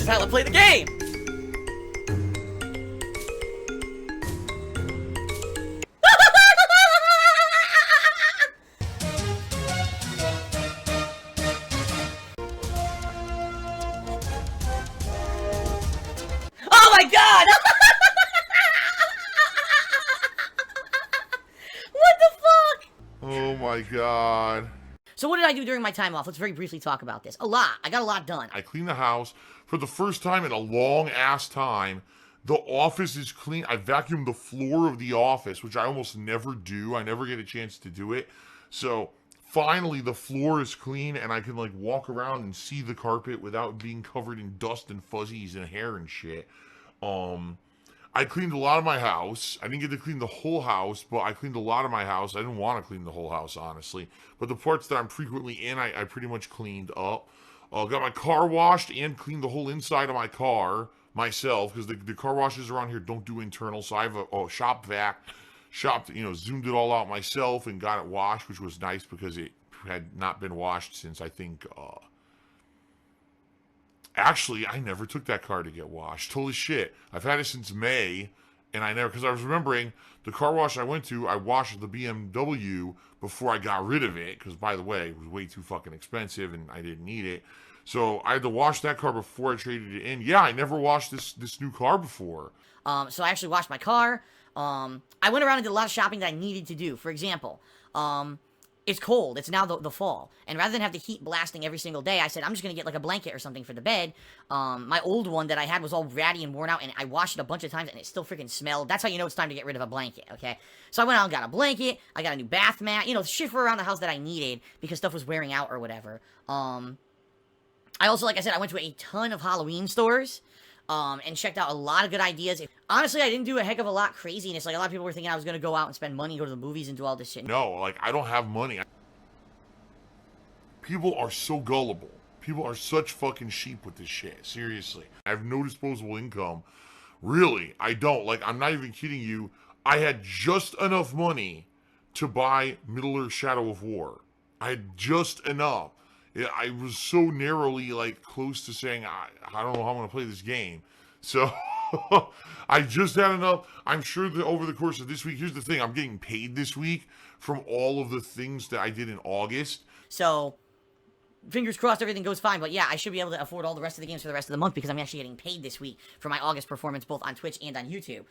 is how I play the game! Oh my god! What the fuck? Oh my god. So what did I do during my time off? Let's very briefly talk about this. A lot. I got a lot done. I cleaned the house for the first time in a long ass time. The office is clean. I vacuumed the floor of the office, which I almost never do. I never get a chance to do it. So finally the floor is clean and I can like walk around and see the carpet without being covered in dust and fuzzies and hair and shit. I cleaned a lot of my house. I didn't get to clean the whole house, but I cleaned a lot of my house. I didn't want to clean the whole house, honestly. But the parts that I'm frequently in, I pretty much cleaned up. Got my car washed and cleaned the whole inside of my car myself, because the car washes around here don't do internal. So I have a shop vac, zoomed it all out myself and got it washed, which was nice because it had not been washed since I think... Actually, I never took that car to get washed. Holy shit. I've had it since May, and because I was remembering the car wash I went to, I washed the BMW before I got rid of it, because by the way, it was way too fucking expensive and I didn't need it. So I had to wash that car before I traded it in. Yeah, I never washed this new car before. So I actually washed my car. I went around and did a lot of shopping that I needed to do. For example, it's cold. It's now the fall. And rather than have the heat blasting every single day, I said, I'm just going to get like a blanket or something for the bed. My old one that I had was all ratty and worn out, and I washed it a bunch of times, and it still freaking smelled. That's how you know it's time to get rid of a blanket, okay? So I went out and got a blanket. I got a new bath mat. Shit for around the house that I needed because stuff was wearing out or whatever. I also, like I said, I went to a ton of Halloween stores. And checked out a lot of good ideas. Honestly, I didn't do a heck of a lot craziness. Like, a lot of people were thinking I was going to go out and spend money, go to the movies, and do all this shit. No, like, I don't have money. People are so gullible. People are such fucking sheep with this shit. Seriously. I have no disposable income. Really, I don't. Like, I'm not even kidding you. I had just enough money to buy Middle-earth Shadow of War. I had just enough. I was so narrowly, like, close to saying, I don't know how I'm going to play this game. So, I just had enough. I'm sure that over the course of this week, here's the thing, I'm getting paid this week from all of the things that I did in August. So, fingers crossed everything goes fine. But yeah, I should be able to afford all the rest of the games for the rest of the month because I'm actually getting paid this week for my August performance, both on Twitch and on YouTube.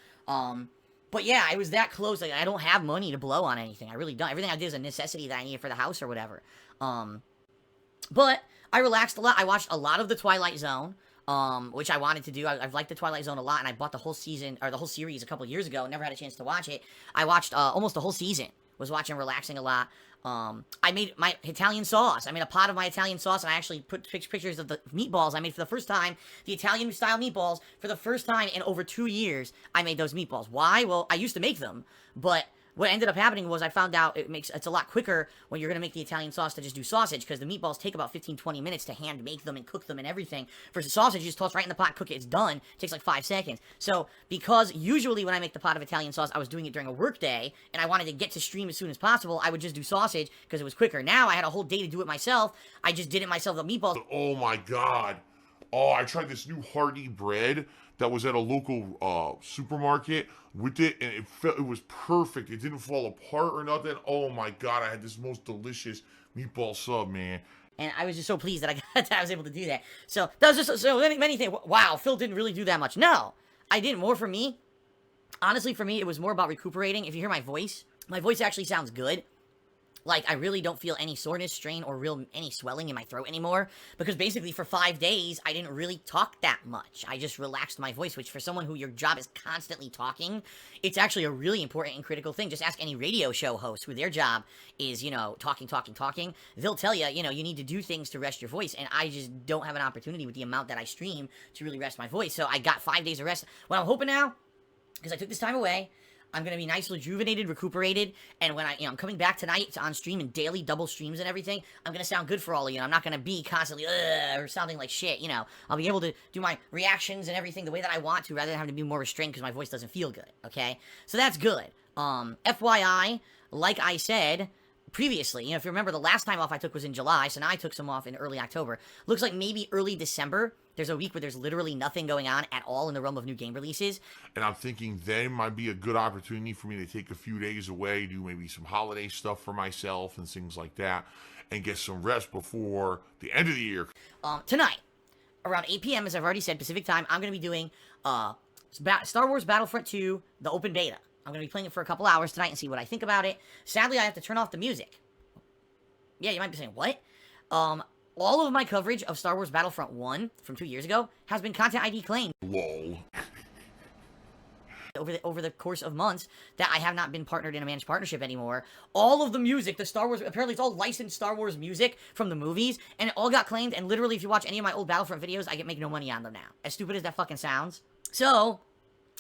But yeah, I was that close. Like, I don't have money to blow on anything. I really don't. Everything I did is a necessity that I needed for the house or whatever. But I relaxed a lot. I watched a lot of the Twilight Zone, which I wanted to do. I've liked the Twilight Zone a lot, and I bought the whole season, or the whole series a couple years ago. Never had a chance to watch it. I watched almost the whole season. Was watching, relaxing a lot. I made my Italian sauce. I made a pot of my Italian sauce, and I actually put pictures of the meatballs I made for the first time. The Italian-style meatballs, for the first time in over 2 years, I made those meatballs. Why? Well, I used to make them, but... what ended up happening was I found out it's a lot quicker when you're going to make the Italian sauce to just do sausage, because the meatballs take about 15-20 minutes to hand make them and cook them and everything. Versus sausage, you just toss right in the pot, cook it, it's done. It takes like 5 seconds. So, because usually when I make the pot of Italian sauce, I was doing it during a work day, and I wanted to get to stream as soon as possible, I would just do sausage because it was quicker. Now, I had a whole day to do it myself. I just did it myself, the meatballs. Oh my god. Oh, I tried this new hearty bread that was at a local supermarket with it, and it was perfect. It didn't fall apart or nothing. Oh my god, I had this most delicious meatball sub, man. And I was just so pleased that I was able to do that. So, that was just so many things. Wow, Phil didn't really do that much. No, I didn't. More for me. Honestly, for me, it was more about recuperating. If you hear my voice actually sounds good. Like, I really don't feel any soreness, strain, or any swelling in my throat anymore. Because basically, for 5 days, I didn't really talk that much. I just relaxed my voice, which for someone who your job is constantly talking, it's actually a really important and critical thing. Just ask any radio show host who their job is, talking. They'll tell you, you need to do things to rest your voice. And I just don't have an opportunity with the amount that I stream to really rest my voice. So I got 5 days of rest. What I'm hoping now, because I took this time away, I'm going to be nice, rejuvenated, recuperated, and when I'm coming back tonight on stream and daily double streams and everything, I'm going to sound good for all of you. I'm not going to be constantly, or sounding like shit, I'll be able to do my reactions and everything the way that I want to, rather than having to be more restrained because my voice doesn't feel good, okay? So that's good. FYI, like I said, previously. You know, if you remember, the last time off I took was in July, so now I took some off in early October. Looks like maybe early December, there's a week where there's literally nothing going on at all in the realm of new game releases. And I'm thinking then might be a good opportunity for me to take a few days away, do maybe some holiday stuff for myself and things like that, and get some rest before the end of the year. Tonight, around 8 p.m., as I've already said, Pacific time, I'm going to be doing Star Wars Battlefront 2, the open beta. I'm going to be playing it for a couple hours tonight and see what I think about it. Sadly, I have to turn off the music. Yeah, you might be saying, what? All of my coverage of Star Wars Battlefront 1 from 2 years ago has been Content ID claimed. Lol. Over the course of months that I have not been partnered in a managed partnership anymore. All of the music, the Star Wars, apparently it's all licensed Star Wars music from the movies, and it all got claimed, and literally if you watch any of my old Battlefront videos, I make no money on them now. As stupid as that fucking sounds. So,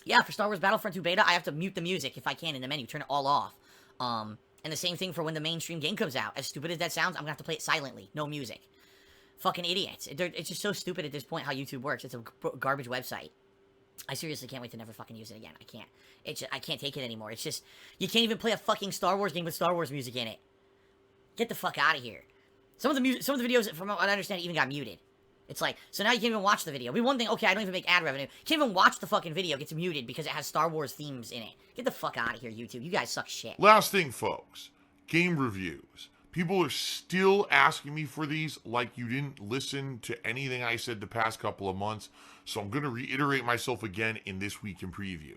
yeah, for Star Wars Battlefront 2 beta, I have to mute the music if I can in the menu, turn it all off. And the same thing for when the mainstream game comes out. As stupid as that sounds, I'm gonna have to play it silently. No music. Fucking idiots. It's just so stupid at this point how YouTube works. It's a garbage website. I seriously can't wait to never fucking use it again. I can't. I can't take it anymore. It's just, you can't even play a fucking Star Wars game with Star Wars music in it. Get the fuck out of here. Some of the videos, from what I understand, even got muted. It's like, so now you can't even watch the video. It'd be one thing, okay, I don't even make ad revenue. Can't even watch the fucking video. It gets muted because it has Star Wars themes in it. Get the fuck out of here, YouTube. You guys suck shit. Last thing, folks. Game reviews. People are still asking me for these like you didn't listen to anything I said the past couple of months. So I'm going to reiterate myself again in this week in preview.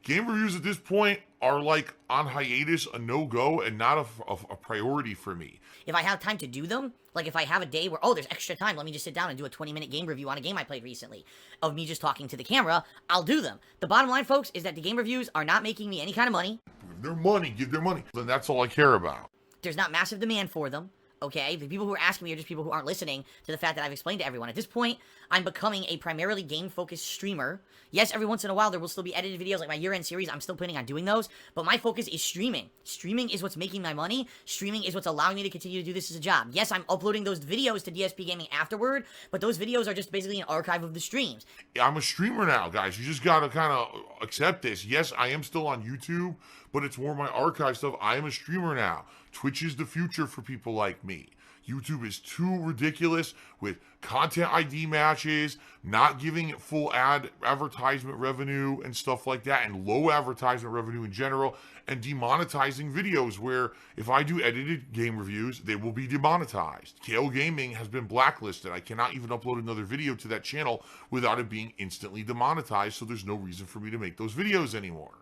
Game reviews at this point are like on hiatus, a no-go, and not a priority for me. If I have time to do them, like if I have a day where, oh, there's extra time, let me just sit down and do a 20-minute game review on a game I played recently, of me just talking to the camera, I'll do them. The bottom line, folks, is that the game reviews are not making me any kind of money. Give their money, give their money. Then that's all I care about. There's not massive demand for them. Okay, the people who are asking me are just people who aren't listening to the fact that I've explained to everyone. At this point, I'm becoming a primarily game-focused streamer. Yes, every once in a while there will still be edited videos like my year-end series. I'm still planning on doing those, but my focus is streaming. Streaming is what's making my money. Streaming is what's allowing me to continue to do this as a job. Yes, I'm uploading those videos to DSP Gaming afterward, but those videos are just basically an archive of the streams. I'm a streamer now, guys. You just gotta kind of accept this. Yes, I am still on YouTube, but it's more my archive stuff. I am a streamer now. Twitch is the future for people like me. YouTube is too ridiculous with content ID matches, not giving it full advertisement revenue and stuff like that, and low advertisement revenue in general, and demonetizing videos where if I do edited game reviews, they will be demonetized. KO Gaming has been blacklisted. I cannot even upload another video to that channel without it being instantly demonetized, so there's no reason for me to make those videos anymore.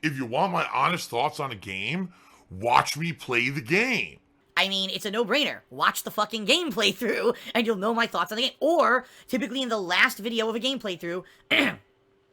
If you want my honest thoughts on a game, watch me play the game. I mean, it's a no-brainer. Watch the fucking game playthrough, and you'll know my thoughts on the game. Or, typically in the last video of a game playthrough,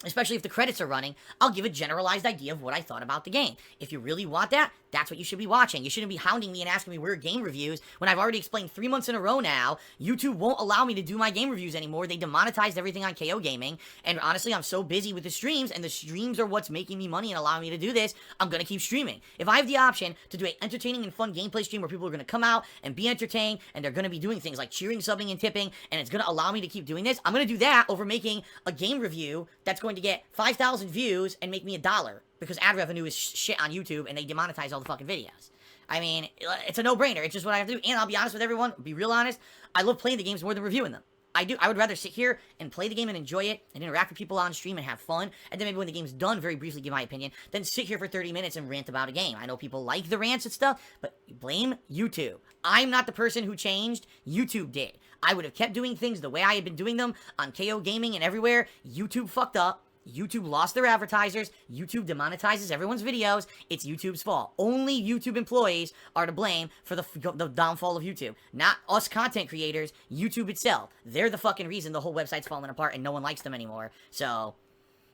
especially if the credits are running, I'll give a generalized idea of what I thought about the game. If you really want that, that's what you should be watching. You shouldn't be hounding me and asking me where are game reviews when I've already explained 3 months in a row now. YouTube won't allow me to do my game reviews anymore. They demonetized everything on KO Gaming, and honestly, I'm so busy with the streams, and the streams are what's making me money and allowing me to do this. I'm gonna keep streaming. If I have the option to do an entertaining and fun gameplay stream where people are gonna come out and be entertained, and they're gonna be doing things like cheering, subbing, and tipping, and it's gonna allow me to keep doing this, I'm gonna do that over making a game review that's going to get 5,000 views and make me $1, because ad revenue is shit on YouTube and they demonetize all the fucking videos. I mean, it's a no-brainer. It's just what I have to do. And I'll be honest with everyone, be real honest, I love playing the games more than reviewing them. I would rather sit here and play the game and enjoy it and interact with people on stream and have fun, and then maybe when the game's done, very briefly give my opinion, than sit here for 30 minutes and rant about a game. I know people like the rants and stuff, but blame YouTube. I'm not the person who changed. YouTube did. I would have kept doing things the way I had been doing them on KO Gaming and everywhere. YouTube fucked up. YouTube lost their advertisers. YouTube demonetizes everyone's videos. It's YouTube's fault. Only YouTube employees are to blame for the downfall of YouTube. Not us content creators, YouTube itself. They're the fucking reason the whole website's falling apart and no one likes them anymore. So,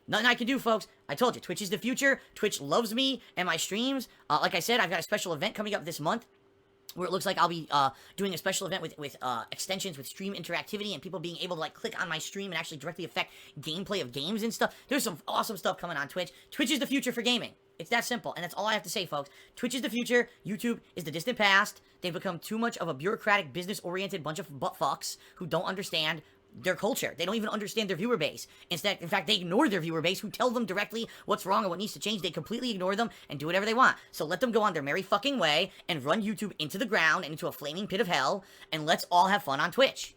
nothing I can do, folks. I told you, Twitch is the future. Twitch loves me and my streams. Like I said, I've got a special event coming up this month, where it looks like I'll be doing a special event with extensions with stream interactivity and people being able to like click on my stream and actually directly affect gameplay of games and stuff. There's some awesome stuff coming on Twitch. Twitch is the future for gaming. It's that simple, and that's all I have to say, folks. Twitch is the future. YouTube is the distant past. They've become too much of a bureaucratic, business-oriented bunch of butt fucks who don't understand their culture. They don't even understand their viewer base. In fact, they ignore their viewer base who tell them directly what's wrong and what needs to change. They completely ignore them and do whatever they want. So let them go on their merry fucking way and run YouTube into the ground and into a flaming pit of hell, and let's all have fun on Twitch.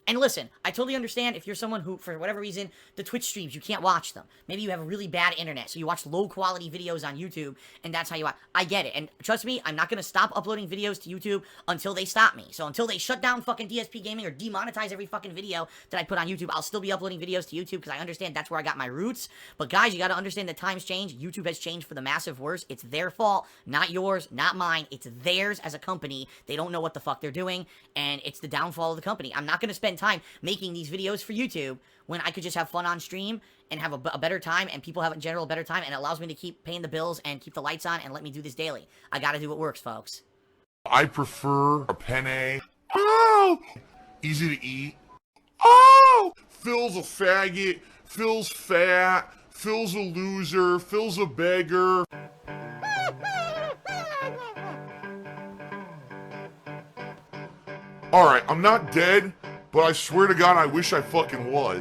And listen, I totally understand if you're someone who, for whatever reason, the Twitch streams, you can't watch them. Maybe you have a really bad internet, so you watch low-quality videos on YouTube, and that's how you watch. I get it, and trust me, I'm not going to stop uploading videos to YouTube until they stop me. So until they shut down fucking DSP Gaming or demonetize every fucking video that I put on YouTube, I'll still be uploading videos to YouTube because I understand that's where I got my roots. But guys, you got to understand that times change. YouTube has changed for the massive worse. It's their fault, not yours, not mine. It's theirs as a company. They don't know what the fuck they're doing, and it's the downfall of the company. I'm not going to spend time making these videos for YouTube when I could just have fun on stream and have a better time, and people have in general a better time, and it allows me to keep paying the bills and keep the lights on and let me do this daily. I gotta do what works, folks. I prefer a penne. Oh! Easy to eat. Oh! Phil's a faggot. Phil's fat. Phil's a loser. Phil's a beggar. Alright, I'm not dead, but I swear to God I wish I fucking was.